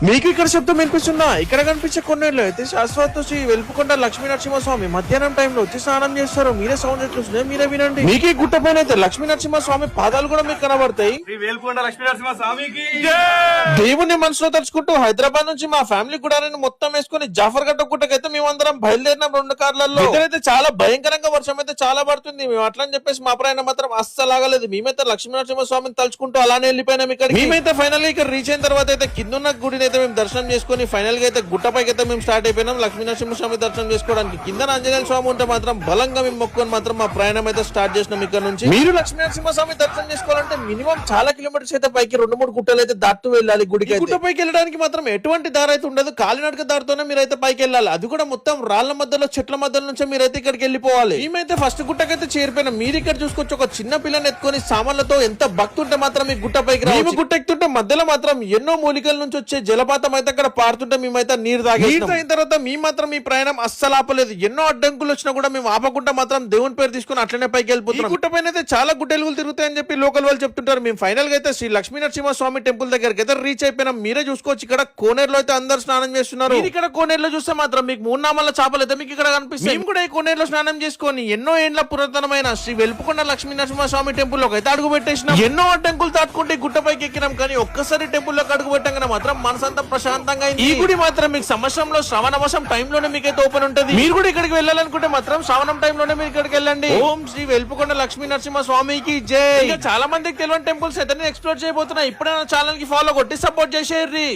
మీకు ఇక్కడ శబ్దం వినిపిస్తుందా? ఇక్కడ కనిపించే కొన్నేళ్ళు అయితే శాశ్వత శ్రీ వెలుపుకొండ లక్ష్మీ నరసింహస్వామి మధ్యాహ్నం టైంలో వచ్చి స్నానం చేస్తారు. మీరే సౌండ్ ఎట్లుస్తున్నాయి మీరే వినండి. మీకు ఈ గుట్ట పైన అయితే లక్ష్మీ నరసింహస్వామి పాదాలు కూడా మీకు కనబడతాయి. దేవుని మనసులో తలుచుకుంటూ హైదరాబాద్ నుంచి మా ఫ్యామిలీ కూడా మొత్తం వేసుకుని జాఫర్ గట్ట గుట్టకైతే మేమందరం బయలుదేరిన 2 కార్లలో. ఇక్కడైతే చాలా భయంకరంగా వర్షం అయితే చాలా పడుతుంది. మేము అట్లా అని చెప్పేసి మా ప్రయాణం మాత్రం అస్సలు ఆగలేదు. మేమైతే లక్ష్మీ నరసింహస్వామిని తలుచుకుంటూ అలానే వెళ్ళిపోయినాం. ఇక్కడ మేమైతే ఫైనల్ ఇక్కడ రీచ్ అయిన తర్వాత అయితే కింద గుడిని అయితే మేము దర్శనం చేసుకుని ఫైనల్ గా అయితే గుట్టపైకి అయితే మేము స్టార్ట్ అయిపోయినాం లక్ష్మీ నరసింహస్వామి దర్శనం చేసుకోవడానికి. కింద ఆంజనేయ స్వామి ఉంటే మాత్రం బలంగా మేము మొక్కుని మాత్రం మా ప్రయాణం అయితే స్టార్ట్ చేసినాం. ఇక్కడ నుంచి మీరు లక్ష్మీ నరసింహస్వామి దర్శనం చేసుకోవాలంటే మినిమం చాలా కిలోమీటర్స్ అయితే పైకి 2-3 గుట్టలు అయితే దాటుతూ వెళ్ళాలి. గుడికి గుట్టపైకి వెళ్ళడానికి మాత్రం ఎటువంటి దారి అయితే ఉండదు. కాలినడక దారితోనే మీరైతే పైకి వెళ్ళాలి. అది కూడా మొత్తం రాళ్ల మధ్యలో చెట్ల మధ్యలో నుంచి మీరైతే ఇక్కడికి వెళ్ళిపోవాలి. మేమైతే ఫస్ట్ గుట్టకైతే చేరిపోయినాం. మీరు ఇక్కడ చూసుకోవచ్చు ఒక చిన్న పిల్లని ఎత్తుకొని సామాన్లతో ఎంత భక్తుంటే మాత్రం ఈ గుట్ట పైకి రావు. గుట్ట ఎక్కుతుంటే మధ్యలో మాత్రం ఎన్నో మూలికల నుంచి వచ్చే జలపాతం అయితే అక్కడ పారుతుంటే మేమైతే నీరు తాగేస్తాం. అయిన తర్వాత మీ మాత్రం ఈ ప్రయాణం అస్సలు ఆపలేదు. ఎన్నో అడ్డంకులు వచ్చినా కూడా మేము ఆపకుండా మాత్రం దేవుని పేరు తీసుకుని అట్లనే పైకి వెళ్ళిపోతున్నాం. గుట్ట పైన అయితే చాలా గుట్టెలుగులు తిరుగుతాయని చెప్పి లోకల్ వాళ్ళు చెప్తుంటారు. మేము ఫైనల్ గా అయితే శ్రీ లక్ష్మీ నరసింహస్వామి టెంపుల్ దగ్గరికి అయితే రీచ్ అయిపోయినాం. మీరే చూసుకోవచ్చు ఇక్కడ కోనేరులో అయితే అందరు స్నానం చేస్తున్నారు. ఇక్కడ కోనేరులో చూస్తే మాత్రం మీకు 3 నామాల చేపలు అయితే మీకు ఇక్కడ కనిపిస్తాయి. మేము కూడా ఈ కోనేరులో స్నానం చేసుకొని ఎన్నో ఏండ్ల పురాతనమైన శ్రీ వెలుపుకొండ లక్ష్మీ నరసింహస్వామి టెంపుల్ లోకి అయితే అడుగు పెట్టేసినాం. ఎన్నో అడ్డంకులు దాటుకుంటే గుట్ట పైకి ఎక్కినాం. కానీ ఒక్కసారి టెంపుల్ లోకి అడుగు పెట్టగానే మాత్రం మనసంతా ప్రశాంతంగా. ఈ గుడి మాత్రం మీకు సంవత్సరంలో శ్రావణ మాసం టైంలోనే మీకైతే ఓపెన్ ఉంటుంది. మీరు కూడా ఇక్కడికి వెళ్ళాలనుకుంటే మాత్రం శ్రావణం టైంలోనే మీరు ఇక్కడికి వెళ్ళండి. ఓం శ్రీ వెలుపుకొండ లక్ష్మీ నరసింహ స్వామికి జై. చాలా మందికి తెలియని టెంపుల్స్ అయితే ఎక్స్ప్లోర్ చేయబోతున్నా. ఇప్పుడే నా ఛానల్ కి ఫాలో కొట్టి సపోర్ట్ చేసేయండి.